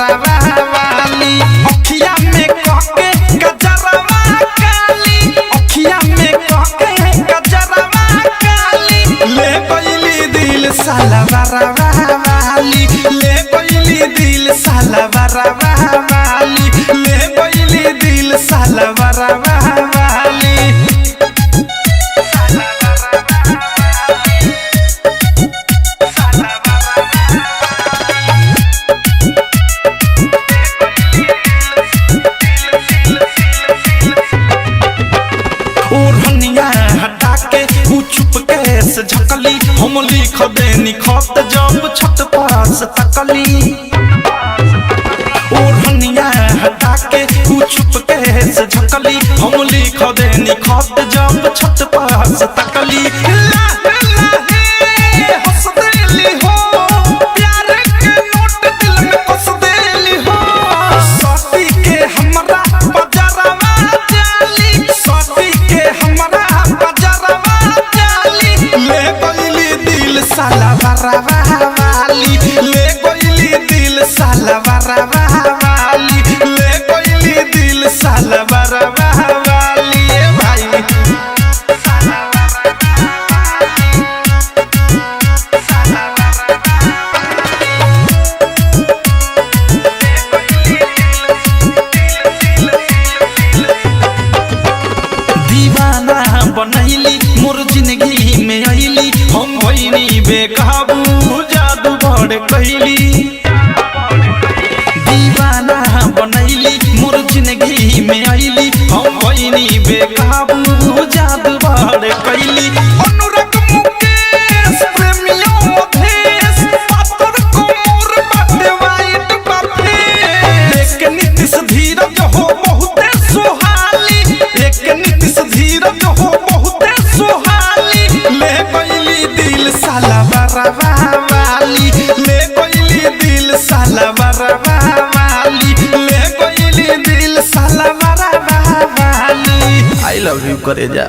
बरवा वाली अखिया में कहके गजरवा काली अखिया में कहके गजरवा काली ले गइली दिल साला बरवा वाली ले गइली दिल साला बरवा वाली ले गइली दिल साला बरवा वाली हटा के चुप कैसे झकली हम लिख देनी खत जब छत पास तकली ओढ़निया हटा के चुप कैसे झकली हम लिख देनी खत जब छत पास तकली हंस देली हो प्यार के नोट दिल में कस देली हो साथी के हमरा बजरवा जाली साथी के हमरा साला बरवा वाली ले गइली दिल साला बरवा वाली ले गइली दिल साला बरवा वाली ए भाई दीवाना बनैली मोर जिंदगी में आइली हम भइनी बेकाबू जादू बड़ कैली दीवाना बनैली मोर जिंदगी में आइली हम भइनी बेकाबू जादू बड़ कैली अनुराग मुकेश प्रेमियों देश पातर को मोर बाटे वाइट बाटे एक नीतिश धीरज हो बहुते सुहाली एक नीतिश धीरज हो बहुते सुहाली ले गइली दिल साला बरवा वाली ले गइली दिल साला बरवा वाली ले गइली दिल साला बरवा वाली आई लव यू करे जा।